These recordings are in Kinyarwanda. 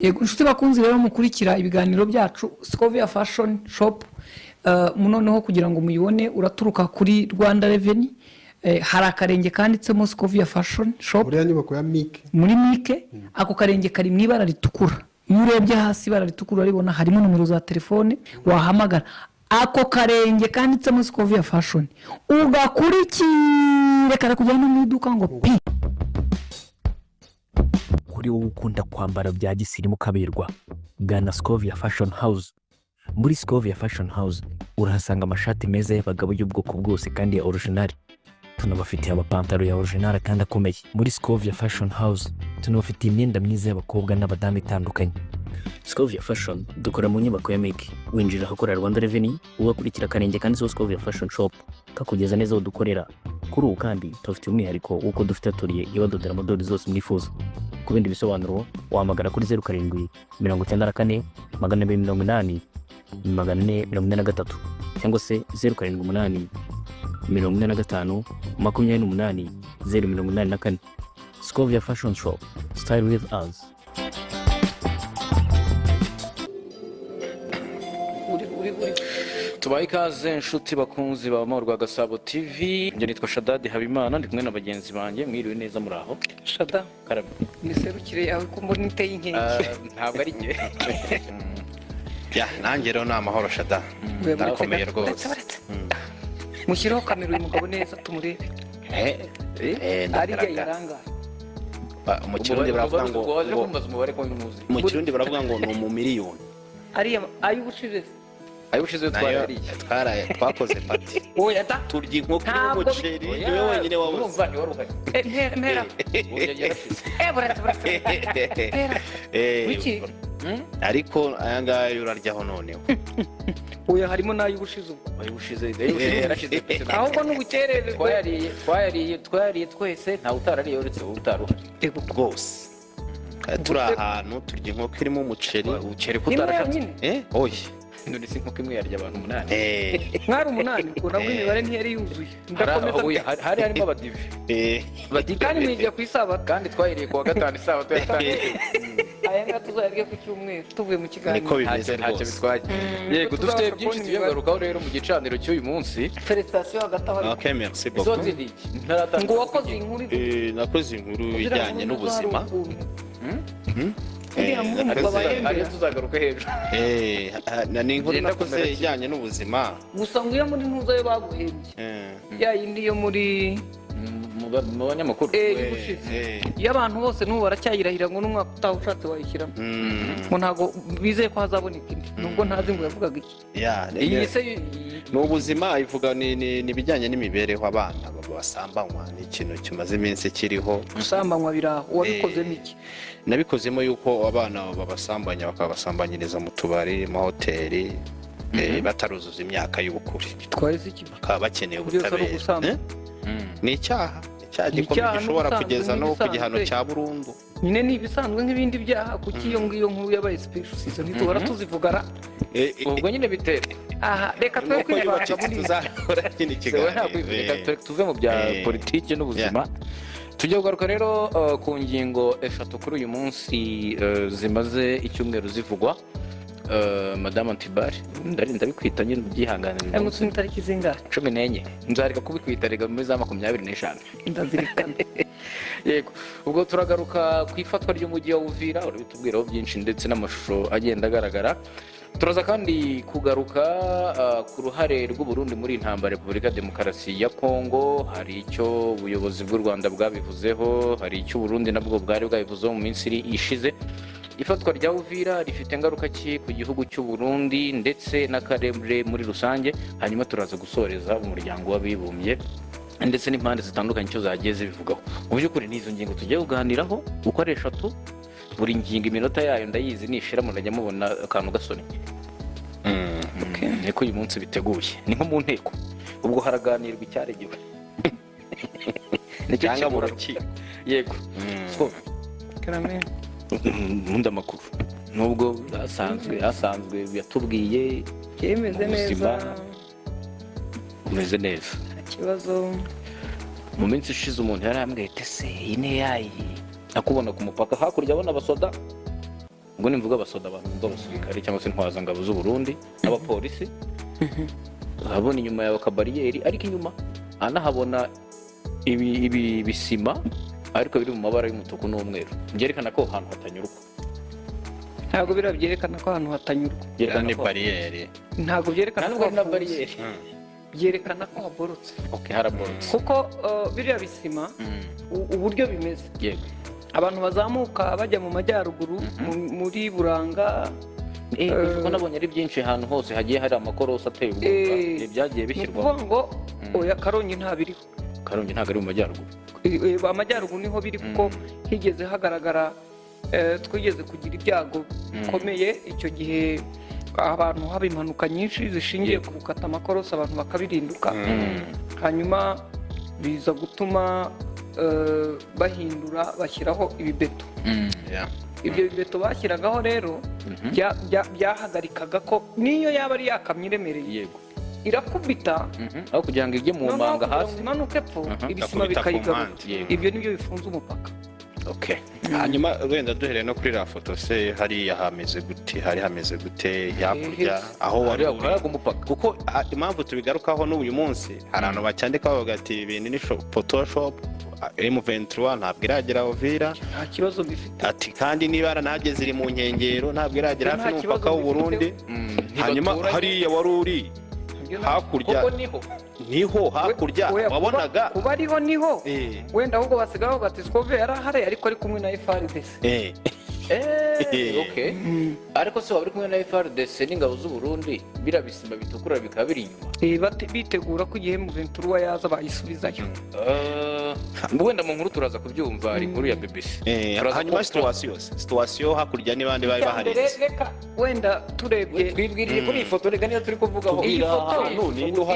Yego inshuti bakunzi rero mukurikira ibiganiro byacu Scovia Fashion Shop noneho kugira ngo muyibone uraturuka kuri Rwanda Revenue hari akarenge kanditsemo Scovia Fashion Shop muri nyubako ya Mike muri Mike ako karenge kari mu ibara ritukura iyo urebye hasi ibara ritukura ribona harimo numero za telefone wahamagara ako karenge kanditsemo Scovia Fashion ugakurikire kara kujyana mu iduka ngo pi kuri wowe ukunda kwambara bya gisirimu kaberwa gana Scovia Fashion House. Muri Scovia Fashion House urahasanga amashati meza y'abagabo y'ubwoko bwose kandi ya original. Tunabafitiye amapantaro ya original kandi akomeye. Muri Scovia Fashion House tunabafitiye imyenda myiza y'abakobwa n'abadamu itandukanye. Scovia Fashion dukora mu nyubako ya Mike. Winjira ahakorera Rwanda Revenue ugakurikira akarenge kandi Scovia Fashion Shop kakugeza neza aho dukorera. Kuri ubu kandi tufite umwihariko uko dufite aturiye ibadodera modeli zose mwifuza. Ku bindi bisobanuro wahamagara kuri 07 94 280 443 cyangwa se 07 45 28 084. Scovia Fashion Shop, style with us. Tubaye ikaze inshuti bakunzi ba Muri Gasabo TV. Nje nitwa Shadadi Habimana ndi kumwe na bagenzi banjye. Mwiriwe neza muri aho? Shada Karabe. niserukire yawe ko mbona iteye inkeke Ntabwo ari nge. Ya nanjye rero namahoro Shada. Ndakomeye rwose. mushyiraho kamera uyu mugabo neza tumurebe ari yaranga Mu Kirundi baravuga ngo waje kumbaza umubare ko numuzi. mu Kirundi baravuga ngo ni mu miliyoni. ari ayubushirize Ayubushize twaraye twakoze pati. oya da Turya inkoko n'umuceri niwe wenyine wabuze. Urumva ni waruhari. mpera buretse wiki Ariko ayangaya uraryaho noneho. oya harimo n'ayubushize Ayubushize yarashize pese. ahubwo n'ubukerere twayariye twese nta utarariye uretse utaruha. Rwose. Turi ahantu turya inkoko irimo umuceri. Ucere kutarashatse. Oya. None si nkuko imwe yarya abantu 8. mwari 8 ubwo nabwo imibare ntiyari yuzuye Hari harimo abadive. kandi mwigiye ku isabato Kandi twayiriye kuwa gatanu isabato yatangiye. aya nga tuzayarye ku cyumweru tuvuye mu kiganiro Niko bimeze Ntacyo rwose. bitwaye. Yego dufite byinshi tuyagarukaho rero mu gicaniro cy'uyu munsi. felicitation hagati aho Okay, merci Izo beaucoup. nzidiki ntaratanga. ngo wakoze inkuru Nakoze inkuru ijyanye n'ubuzima. Ariyo tuzagaruka hejuru. Ni inkuru nakoze ijyanye n'ubuzima. gusa ngo iyo muri ntuza yo baguhembye ya yindi yo muri Mu banyamakuru. y'ubushize iyo abantu bose n'ubu baracyayirahira ngo n'umwaka utaha ushatse wayishyiramo ngo ntabwo bizeye ko hazaboneka indi nubwo ntazi ngo yavugaga iki iyi se ni ubuzima ivuga ni ibijyanye n'imibereho abana basambanywa ni ikintu kimaze iminsi kiriho. gusambanywa biraho wabikozemo iki? Nabikozemo yuko abana babasambanya bakabasambanyiriza mu tubari mu hoteli bataruzuza imyaka y'ubukure. Twari iki bakaba bakeneye ubutabera. Ni icyaha gikomeye gishobora kugeza no ku gihano cya burundu. nyine ni ibisanzwe nk'ibindi byaha kuki iyo ngiyo nkuru yabaye special season ntitubara tuzivugara ubwo nyine bitera. aha reka twe kwibanda muri tuzakora ikindi kiganiro. Tuve mu bya politiki n'ubuzima. Tujya kugaruka rero ku ngingo 3 kuri uyu munsi zimaze icyumweru zivugwa. Madame Antibari ndabikwita nyine ubyihanganira. Munsi n'itariki zingahe? 14. Nzareka kubikwita rega muri za 25. Ndazirikana. Yego ubwo turagaruka ku ifatwa ry'umujyi wa Uvira urabitubwiraho byinshi ndetse n'amashusho agenda agaragara. Turaza kandi kugaruka ku ruhare rw'uburundii muri intambara Repubulika Demokarasi ya Kongo. Hari icyo ubuyobozi bw'u Rwanda bwabivuzeho, hari icyo Burundi nabwo bwari bwabivuzeho mu minsi ishize. Ifatwa rya Uvira rifite ingaruka ki ku gihugu cy'u Burundi ndetse n'akarere muri rusange. Hanyuma turaza gusoreza umuryango w'abibumbye ndetse n'impande zitandukanye cyo zageze bivugaho. Mu by'ukuri n'izo ngingo tugiye kuganiraho uko ari 3. Buri ngingo iminota yayo ndayizi nishira munajya mubona akantu gasoni. Niko uyu munsi biteguye ni nko mu nteko ubwo haraganirwa icyaregiwe. Cyangwa mu rukiko. Yego. Karame Nkunda makuru nubwo asanzwe yatubwiye cyemeze neza umeze neza. Kibazo mu minsi ishize umuntu yarambwiye ese ine yayi akubona ku mupaka hakurya abona abasoda ubwo nimvuga abasoda abantu b'abasirikare cyangwa se intwazangabo z'u Burundi n'abapolisi urabona inyuma yawe akabariyeri ariko inyuma anahabona ibi bisima ariko biri mu mabara y'umutuku n'umweru byerekana ko ahantu hatanyurwa ntabwo byerekana ko ahantu hatanyurwa ni bariyeri ntabwo byerekana ko na bariyeri byerekana ko haborotse haraborotse kuko biriya bisima uburyo bimeze yego abantu bazamuka bajya mu majyaruguru muri Buranga kuko nabonye ari byinshi ahantu hose hagiye hari amakorosi ateye ubwoba byagiye bishyirwa ngo oya Karongi ntabiriho Karongi ntabwo ari mu majyaruguru amajyaruguru niho biri kuko higeze hagaragara twigeze kugira ibyago bikomeye icyo gihe abantu haba impanuka nyinshi zishingiye ku gukata amakorosi abantu bakabirinduka hanyuma biza gutuma bahindura bashyiraho ibibeto ibyo bibeto bashyiragaho rero byahagarikaga ko niyo yaba ari yakamyo iremereye yego irakubita aho kugira ngo ijye mu manga hasi imanuke epfo ibisima bikayigarura ibyo nibyo bifunze umupaka hanyuma wenda duhereye no kuri la foto se hariya hameze gute hari hameze gute hakurya aho wari umupaka kuko impamvu tubigarukaho n'uyu munsi hari abantu bacyandika bavuga ati ibintu ni photoshop M23 ntabwo iragera Uvira nta kibazo bifite ati kandi niba nageze iri mu nkengero ntabwo iragera hafi n'umupaka w'u Burundi hanyuma hariya wari uri hakurya niho hakurya wabonaga kuba ariho niho wenda ahubwo basigaho bati Scove yarahare ariko ari kumwe na FARDC ariko se wabari kumwe na FARDC n'ingabo z'u Burundi birabisima bitukura bikaba biri inyuma bitegura ko igihe M23 yaza bayisubizayo wenda mu nkuru turaza kubyumva ari inkuru ya BBC hanyuma situation hakurya n'ibandi bari baharenze reka wenda turebye twibwiriye kuri iyi foto rega niyo turi kuvugaho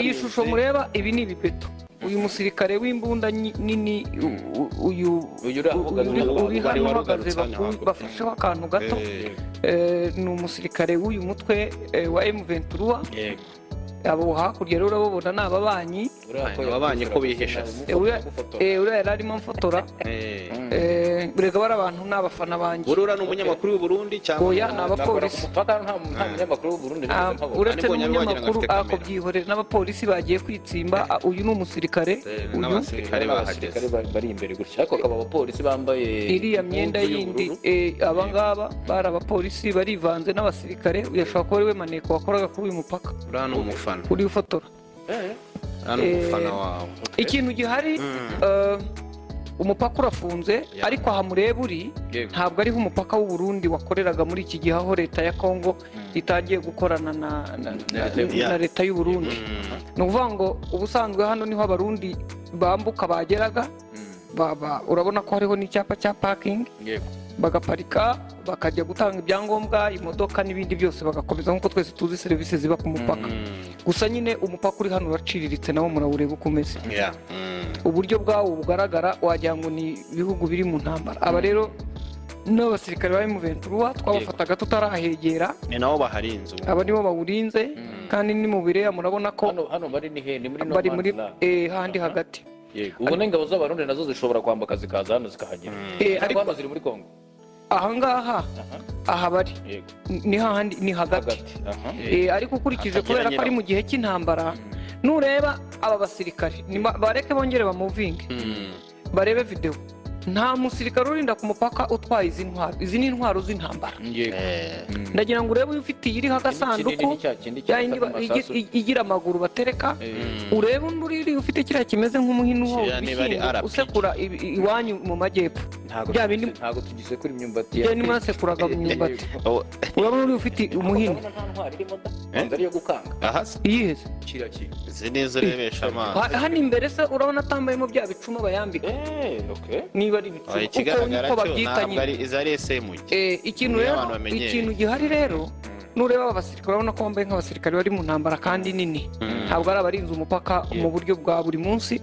iyi shusho mureba ibi ni ibibeto uyu musirikare w'imbunda nini uri hano uhagaze bafasheho akantu gato ni umusirikare w'uyu mutwe wa M23 abo hakurya rero urababona ni ababanyi ko bihisha uriya yari arimo mfotora burega bari abantu ni abafana banjye uriya ni umunyamakuru w'u Burundi cyangwa oya ni abapolisi nta munyamakuru w'u Burundi uretse n'umunyamakuru ako byihorera n'abapolisi bagiye kwitsimba uyu ni umusirikare n'abasirikare bari imbere gutya ariko akaba abapolisi bambaye iriya myenda yindi abangaba bari abapolisi barivanze n'abasirikare uyashobora kuba ari we maneko wakoraga kuri uyu mupaka uriya ni umufana uri ufotora umufana wawe ikintu gihari umupaka urafunze ariko aha mureba uri ntabwo ariho umupaka w'u Burundi wakoreraga muri iki gihe aho leta ya Kongo itagiye gukorana na leta y'u Burundi ni ukuvuga ngo ubusanzwe hano niho abarundi bambuka bageraga urabona ko hariho n'icyapa cya parking bagaparika bakajya gutanga ibyangombwa imodoka n'ibindi byose bagakomeza nk'uko twese tuzi serivisi ziba ku mupaka gusa nyine umupaka uri hano uraciriritse nawo murawureba uko umeze uburyo bwawo bugaragara wagira ngo ni ibihugu biri mu ntambara aba rero n'abasirikare ba M23 twabafataga tutarahegera ni nabo baharinze aba nibo bawurinze kandi ni mu bireya murabona ko hano bari ni he ni bari muri handi hagati ubwo n'ingabo z'abarundi nazo zishobora kwambuka zikaza hano zikahagera ariko hano ziri muri Kongo ahangaha aha bari ni hahandi ni hagati ariko ukurikije kubera ko ari mu gihe cy'intambara nureba aba basirikare bareke bongere bamuvinge barebe videwo nta musirikare urinda ku mupaka utwaye izi ni intwaro z'intambara ndagira ngo urebe ufite iriho agasanduku igira amaguru batereka urebe undi uri ufite kiriya kimeze nk'umuhini w'ibishyimbo usekura iwanyu mu majyepfo ntabwo tugisekura imyumbati ni mwasekuraga imyumbati urabona uri ufite umuhini ariyo gukanga iyiheze izi nizo urebesha amaso hano imbere se urabona atambayemo bya bicuma bayambika niba ari ibicuma ikigaragara cyo ntabwo ari izari SMG ikintu gihari rero nureba abasirikare urabona ko bambaye nk'abasirikare bari mu ntambara kandi nini ntabwo ari abarinze umupaka mu buryo bwa buri munsi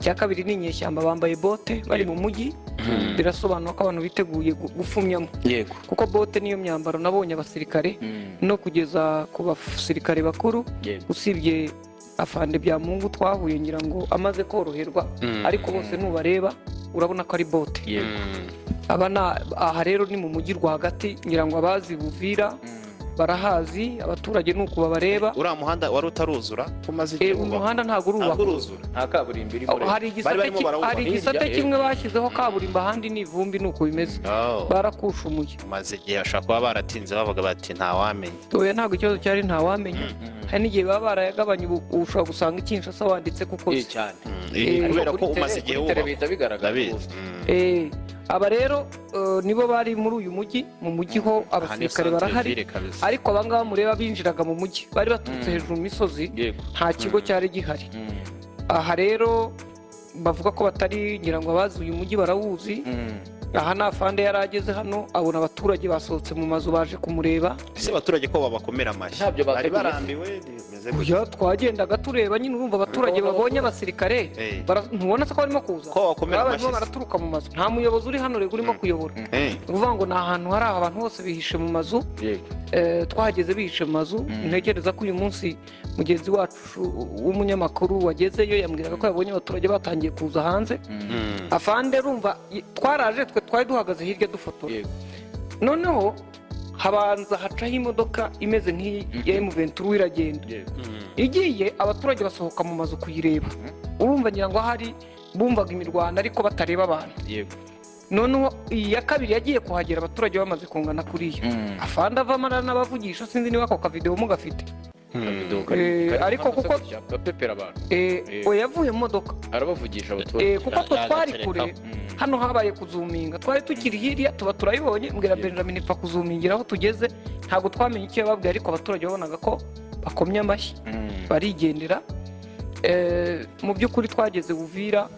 cya kabiri ni inyeshyamba bambaye bote bari mu mujyi birasobanura ko abantu biteguye gufumyamo kuko bote niyo myambaro nabonye abasirikare no kugeza ku basirikare bakuru usibye afande bya mungu twahuye ngira ngo amaze koroherwa ariko bose nubareba urabona ko ari bote aha rero ni mu mujyi rwagati ngira ngo abazi Buvira barahazi, abaturage nuko babareba. uriya muhanda wari utaruzura umaze igihe uyu muhanda ntabwo urubakwa, nta kaburimbo irimo. hari igisate kimwe bashyizeho kaburimbo, ahandi ni ivumbi nuko bimeze, barakushumuye. umaze igihe bashobora kuba baratinze bavuga bati ntawamenya. oya ntabwo ikibazo cyari ntawamenya, hari n'igihe baba barayagabanya, ushobora gusanga ikinshasa wanditse kuko cyane kubera ko umaze igihe bigaragara. aba rero nibo bari muri uyu mujyi. Mu mujyi ho abasirikare barahari, ariko abangaba mureba binjiraga mu mujyi bari baturutse hejuru mu misozi, nta kigo cyari gihari. aha rero bavuga ko batari, ngira ngo abazi uyu mujyi barawuzi. aha ni afande yari ageze hano, abona abaturage basohotse mu mazu baje kumureba. ese abaturage ko babakomera amashyi bari barambiwe? oya, twagendaga tureba nyine, urumva abaturage babonye abasirikare ntubona se ko barimo kuza, barimo baraturuka mu mazu. nta muyobozi uri hano rero urimo kuyobora, ni ukuvuga ngo ni ahantu hari abantu bose bihishe mu mazu. twahageze bihishe mu mazu. ntekereza ko uyu munsi mugenzi wacu w'umunyamakuru wagezeyo yambwiraga ko yabonye abaturage batangiye kuza hanze. afande urumva twaraje, twe twari duhagaze hirya dufotora, noneho habanza hacaho imodoka imeze nk'iyi ya M23 iragenda, igiye abaturage basohoka mu mazu kuyireba. urumva ngira ngo ahari bumvaga imirwano ariko batareba abantu. noneho iya kabiri yagiye kuhagera abaturage bamaze kungana kuriya. afande avamo n'abavugisha, sinzi niba ako kavidewo mugafite. ariko kuko yavuye mu modoka arabavugisha abaturage, kuko twari kure. hano habaye kuzuminga, twari tukiri hirya tuba turayibonye. mbwira Benjamin ipfa kuzumingira aho tugeze, ntabwo twamenye icyo yababwiye, ariko abaturage babonaga ko bakomye amashyi barigendera. mu by'ukuri twageze Buvira,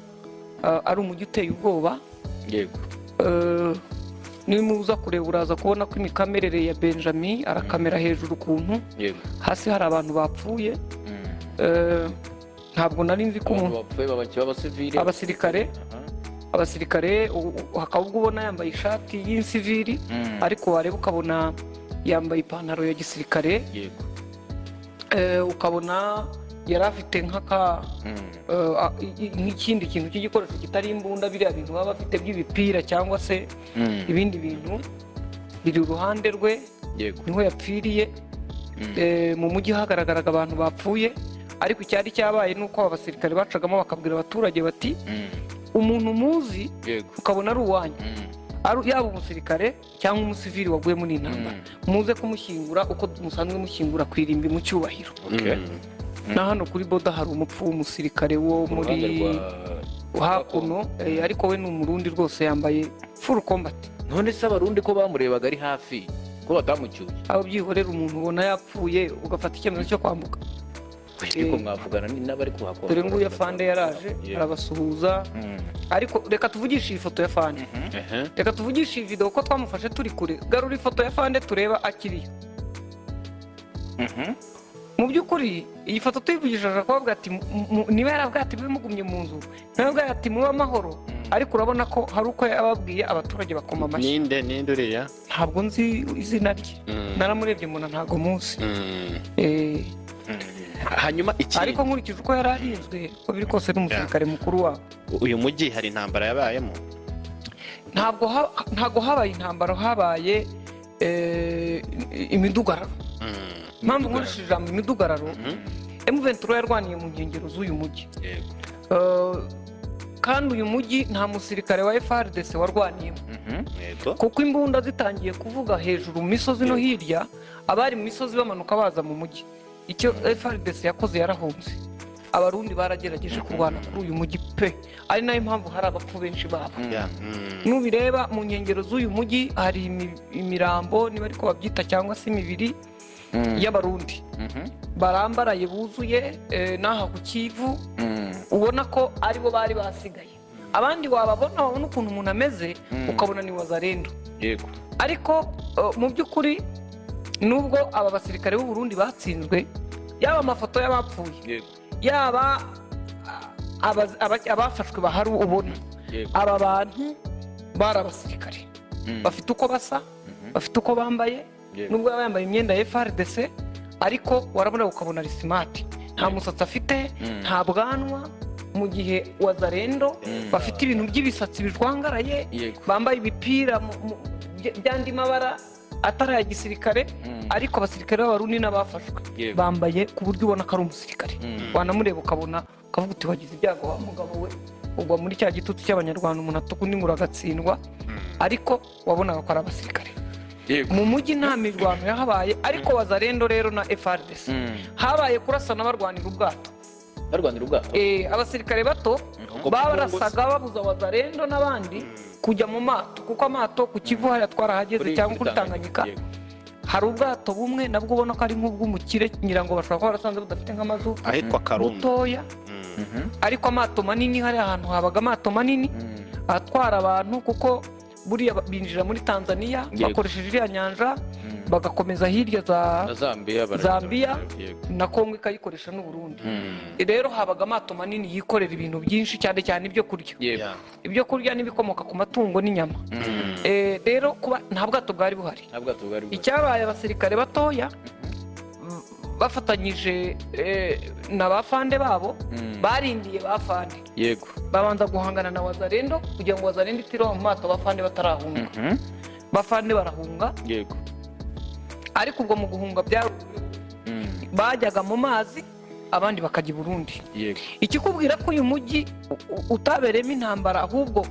ari umujyi uteye ubwoba. niba uza kureba uraza kubona ko imikamerere ya Benjamin arakamera hejuru ukuntu, hasi hari abantu bapfuye. ntabwo nari nzi ko umuntu abasirikare hakaba ubwo ubona yambaye ishati y'insivili, ariko wareba ukabona yambaye ipantaro ya gisirikare. ukabona yari afite nk'ikindi kintu cy'igikoresho kitari imbunda, biriya bintu baba bafite by'ibipira cyangwa se ibindi bintu biri uruhande rwe. niho yapfiriye. mu mujyi hagaragaraga abantu bapfuye, ariko icyari cyabaye ni uko abasirikare bacagamo bakabwira abaturage bati umuntu muzi ukabona ari uwanyu, yaba umusirikare cyangwa umusivili waguye muri intambara, muze kumushyingura uko musanzwe mushyingura ku irimbi mu cyubahiro. na hano kuri boda hari umupfu w'umusirikare wo muri hakuno, ariko we ni umurundi rwose, yambaye full combat. none se abarundi ko bamurebaga ari hafi ko batamucyuye? aho byihorera umuntu ubona yapfuye ugafata icyemezo cyo kwambuka. ariko mwavugana n'abari kuhakora. dore nguyu afande yaraje arabasuhuza. ariko reka tuvugishe iyi foto ya fande, reka tuvugishe iyi video ko twamufashe turi kure. garura ifoto ya fande tureba akiriyo. mu by'ukuri iyi foto tuyivugishije akababwa ati niba yarabwiye ati mugumye mu nzu, ntabwo ati muba amahoro, ariko urabona ko hari uko yababwiye abaturage bakoma amashyi. ninde uriya? ntabwo nzi izina rye, naramurebye mbona ntabwo muzi. hanyuma iki, ariko nkurikije uko yari arinzwe ko biri kose n'umusirikare mukuru wabo. uyu mujyi hari intambara yabayemo? ntabwo habaye intambara, habaye imidugararo. impamvu nkoresheje ijambo imidugararo, M23 yarwaniye mu nkengero z'uyu mujyi, kandi uyu mujyi nta musirikare wa FARDC warwaniyemo, kuko imbunda zitangiye kuvuga hejuru mu misozi no hirya, abari mu misozi bamanuka baza mu mujyi. icyo FARDC yakoze yarahunze. abarundi baragerageje kurwana kuri uyu mujyi pe, ari nayo mpamvu hari abapfu benshi babo. nubireba mu nkengero z'uyu mujyi hari imirambo, niba ariko babyita, cyangwa se imibiri y'abarundi barambaraye buzuye n'aha ku Kivu, ubona ko aribo bari basigaye. abandi wababona ukuntu umuntu ameze ukabona ni wazarendo. ariko mu by'ukuri nubwo aba basirikare b'u Burundi batsinzwe, yaba amafoto y'abapfuye, yaba abafashwe bahari, ubona aba bantu bari abasirikare bafite uko basa, bafite uko bambaye. nubwo yaba yambaye imyenda ya FARDC, ariko warabona ukabona ari smart, nta musatsi afite, nta bwanwa, mu gihe wazarendo bafite ibintu by'ibisatsi bijwangaraye, bambaye ibipira by'andi mabara atari aya gisirikare, ariko abasirikare b'abarundi n'abafashwe bambaye ku buryo ubona ko ari umusirikare, wanamureba ukabona ukavuga uti wagize ibyago wa mugabo we, ugwa muri cya gitutu cy'abanyarwanda umuntu atuka undi ngo uragatsindwa, ariko wabonaga ko ari abasirikare. Mu mujyi nta mirwano yahabaye, ariko wazarendo rero na FRDC habaye kurasana barwanira ubwato. Abasirikare bato barasaga babuza wazarendo n'abandi kujya mu mato, kuko amato ku Kivu hariya twarahageze cyangwa kuri Tanganyika hari ubwato bumwe nabwo ubona ko ari nk'ubw'umukire, ngira ngo bashobora kuba barasanze budafite nk'amazu ahitwa Karundi butoya, ariko amato manini, hari ahantu habaga amato manini atwara abantu, kuko buriya binjira muri Tanzania bakoresheje iriya nyanja bagakomeza hirya za Zambia na Kongo ikayikoresha n'Uburundi. Rero habaga amato manini yikorera ibintu byinshi, cyane cyane ibyo kurya, ibyo kurya n'ibikomoka ku matungo n'inyama. Rero nta bwato bwari buhari. Icyabaye abasirikare batoya bafatanyije na bafande babo barindiye bafande, babanza guhangana na wazarendo kugira ngo wazarendo itiroha mu mato bafande batarahunga. Bafande barahunga, ariko ubwo mu guhunga bajyaga mu mazi, abandi bakajya i Burundi. Ikikubwira ko uyu mujyi utabereyemo intambara, ahubwo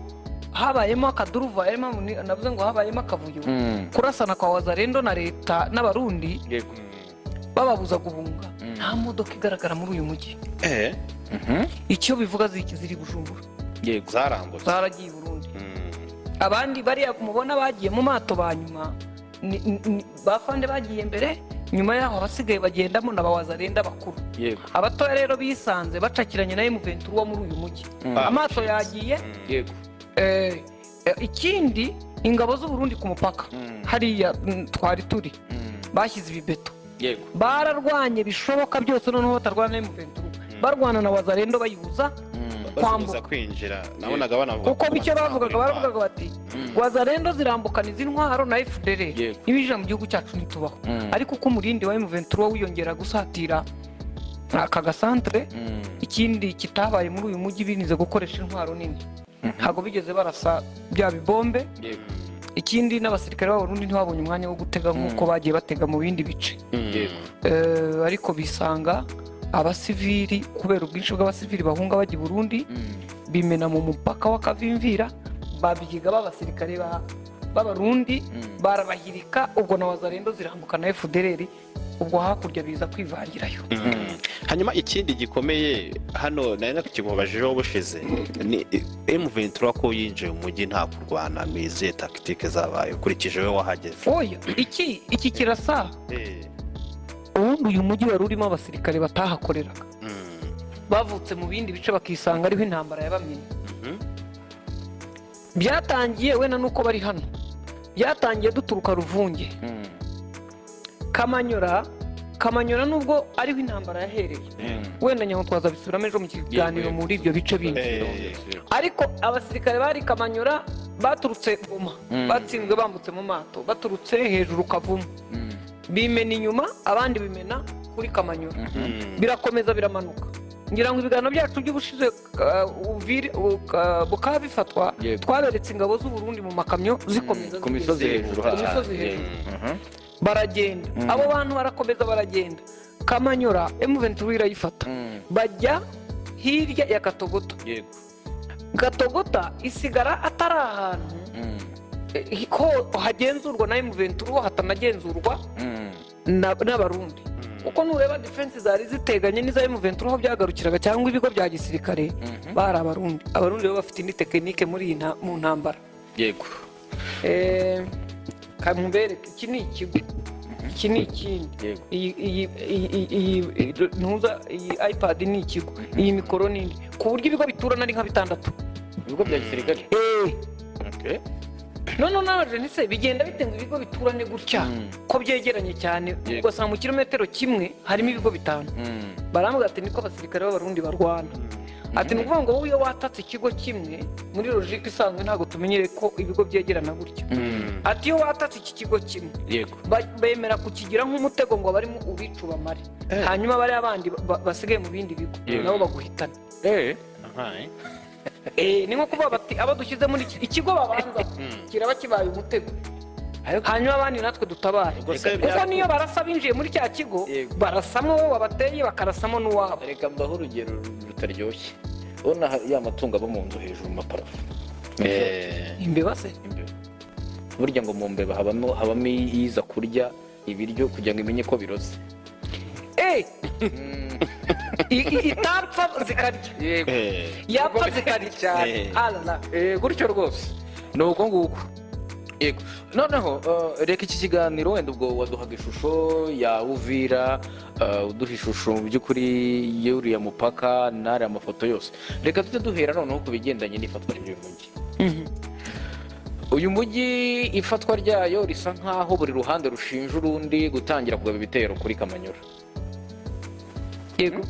habayemo akaduruva, navuze ngo habayemo akavuyo, kurasana kwa wazarendo na leta n'abarundi bababuza guhunga. Nta modoka igaragara muri uyu mujyi. Icyo bivuga ziri Bujumbura, zaragiye i Burundi. Abandi bariya mubona bagiye mu mato ba nyuma, bafande bagiye mbere, nyuma yaho abasigaye bagendamo n'abawazarenda bakuru. Abatoya rero bisanze bacakiranye na M23 wo muri uyu mujyi, amato yagiye. Ikindi, ingabo z'u Burundi ku mupaka hariya twari turi bashyize ibibeto, bararwanye bishoboka byose, noneho batarwana na M23, barwana na wazarendo bayibuza kwinjira. Nabonaga banavuga kuko bicyo baravugaga bati wazarendo zirambukana izi ntwaro na FDL n'ibijya mu gihugu cyacu ntitubaho. Ariko uko umurindi wa M23 wiyongera gusatira aka gasantere, ikindi kitabaye muri uyu mujyi binize gukoresha intwaro nini, ntabwo bigeze barasa bya bibombe. Ikindi, n'abasirikare b'abarundi ntibabonye umwanya wo gutega nk'uko bagiye batega mu bindi bice, ariko bisanga abasivili, kubera ubwinshi bw'abasivili bahunga bajya i Burundi, bimena mu mupaka w'akavimvira, babyiga b'abasirikare b'abarundi barabahirika, ubwo na wazarendo zirambuka na FDL, ubwo hakurya biza kwivangirayo. Hanyuma ikindi gikomeye hano nari nakikimubajije bushize, ni M23 ko yinjiye mu mujyi nta kurwana, mize tactique zabaye ukurikije we wahageze. Oya, iki kirasa ubundi uyu mujyi wari urimo abasirikare batahakoreraga, bavutse mu bindi bice bakisanga ariho intambara yabamenye. Byatangiye wenda nuko bari hano, byatangiye duturuka Ruvunge, Kamanyora nubwo ariho intambara yahereye, wenda nyaho twazabisubiramo ejo mu kiganiro muri ibyo bice bindi. Ariko abasirikare bari Kamanyora baturutse Goma, batsinzwe bambutse mu mato, baturutse hejuru Kavumu, bimena inyuma, abandi bimena kuri Kamanyora, birakomeza biramanuka. Ngira ngo ibiganiro byacu by'ubushize bukaba bifatwa, twaberetse ingabo z'u Burundi mu makamyo zikomeza ku misozi hejuru, baragenda. Abo bantu barakomeza baragenda, Kamanyora M23 irayifata, bajya hirya ya Gatogota isigara atari ahantu ko hagenzurwa na M23, hatanagenzurwa n'abarundi, kuko nureba defense zari ziteganye n'iza M23 aho byagarukiraga, cyangwa ibigo bya gisirikare bari abarundi. Abarundi bo bafite indi tekinike muri mu ntambara. Kamumbereke, iki ni ikigo, iki ni ikindi, iyi iPad ni ikigo, iyi mikoro nini, ku buryo ibigo biturana ari nka 6 ibigo bya gisirikare. None naje nise bigenda bitenga ibigo biturane gutya ko byegeranye cyane, ugasanga mu kilometero kimwe harimo ibigo 5. Baramuga ati niko abasirikare b'abarundi barwana. Ati nukuvuga ngo wowe watatse ikigo kimwe, muri logique isanzwe ntago tumenyere ko ibigo byegerana gutya. Ati yo watatse iki kigo kimwe, bemera kukigira nk'umutego ngo barimo ubicu bamare, hanyuma bari abandi basigaye mu bindi bigo nabo baguhitana. ni nko kuvuga bati abo dushyize muri ikigo babanza kiraba kibaye umutego hanyuma abandi natwe dutabare kuko niyo barasa binjiye muri cya kigo barasamo wowe wabateye bakarasamo n'uwabo. reka mbaho urugero rutaryoshye. ubona ya matungo aba mu nzu hejuru mu maparafu, imbeba se burya ngo mu mbeba habamo iyiza kurya ibiryo kugira ngo imenye ko biroze. itapfa zikarya, yapfa zikarya cyane, gutyo rwose ni uko nguko. yego, noneho reka iki kiganiro wenda ubwo waduhaga ishusho ya Uvira, uduha ishusho mu by'ukuri y'uriya mupaka n'ariya amafoto yose. reka tujye duhera noneho ku bigendanye n'ifatwa ry'uyu mujyi. uyu mujyi ifatwa ryayo risa nk'aho buri ruhande rushinja urundi gutangira kugaba ibitero kuri Kamanyura. yego,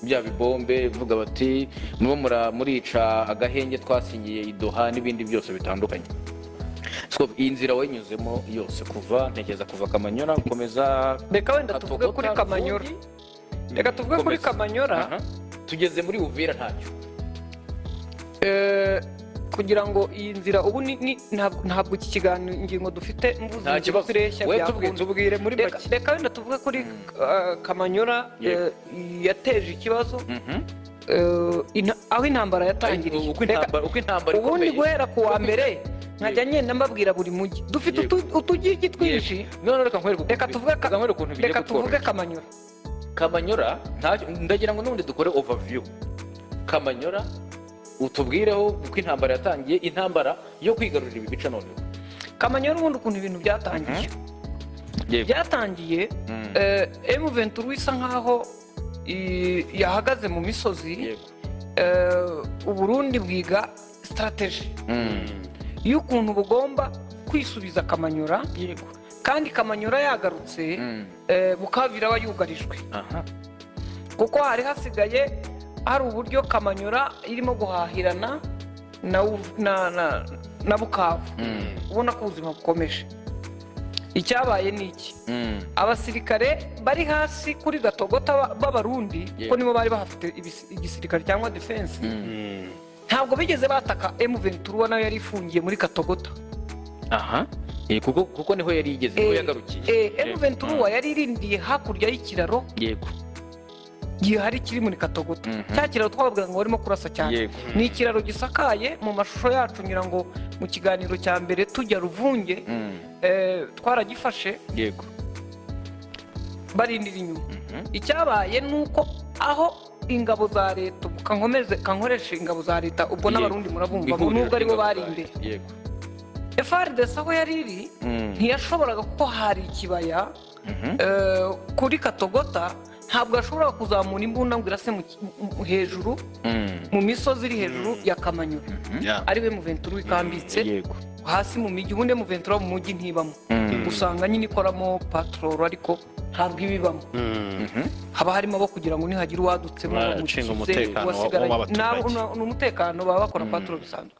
bya bibombe bivuga bati murica agahenge twasinyiye idoha n'ibindi byose bitandukanye. iyi nzira wanyuzemo yose kuva Kamanyura gukomeza, reka wenda tuvuge kuri Kamanyura, reka tuvuge kuri Kamanyura, tugeze muri Uvira ntacyo. kugira ngo iyi nzira ubu ntabwo iki kiganiro ingingo dufite mvuze kureshya tubwire muri make. reka wenda tuvuge kuri Kamanyura yateje ikibazo, aho intambara yatangiriye. ubundi guhera ku wa mbere nkajya ngenda mbabwira buri mujyi dufite utugigi twinshi. reka tuvuge Kamanyura ndagira ngo n'ubundi dukore overview. Kamanyura utubwireho uko intambara yatangiye, intambara yo kwigarurira ibi bice. noneho Kamanyura ubundi ukuntu ibintu byatangiye M23 isa nkaho yahagaze mu misozi. Uburundi bwiga strategy y'ukuntu bugomba kwisubiza Kamanyura, kandi Kamanyura yagarutse Bukavira wayugarijwe, kuko hari hasigaye hari uburyo Kamanyura irimo guhahirana na Bukavu. ubona ko ubuzima bukomeje. icyabaye ni iki? abasirikare bari hasi kuri Gatogota b'Abarundi, kuko nibo bari bahafite igisirikare cyangwa defense, ntabwo bigeze bataka M23 nayo yari ifungiye muri Gatogota. kuko niho yari igeze, niho yagarukiye. M23 yari irindiye hakurya y'ikiraro gihari kiri muri Gatogota. cya kiraro twababwira ngo barimo kurasa cyane, ni ikiraro gisakaye. mu mashusho yacu ngira ngo mu kiganiro cya mbere tujya Ruvunge twaragifashe, barindira inyuma. icyabaye ni uko aho ingabo za leta, kankoresha ingabo za leta, ubwo n'Abarundi murabumva nubwo aribo bari imbere. FARDC aho yari iri ntiyashoboraga, kuko hari ikibaya kuri Gatogota. ntabwo yashoboraga kuzamura imbunda ngo irase hejuru mu misozi iri hejuru ya Kamanyura, ariwe M23 ikambitse hasi mu mijyi. ubundi M23 mu mujyi ntibamo, usanga nyine ikoramo patrol, ariko ntabwo ibibamo. haba harimo abo kugira ngo nihagira uwadutsemo umutekano baba bakora patrol bisanzwe.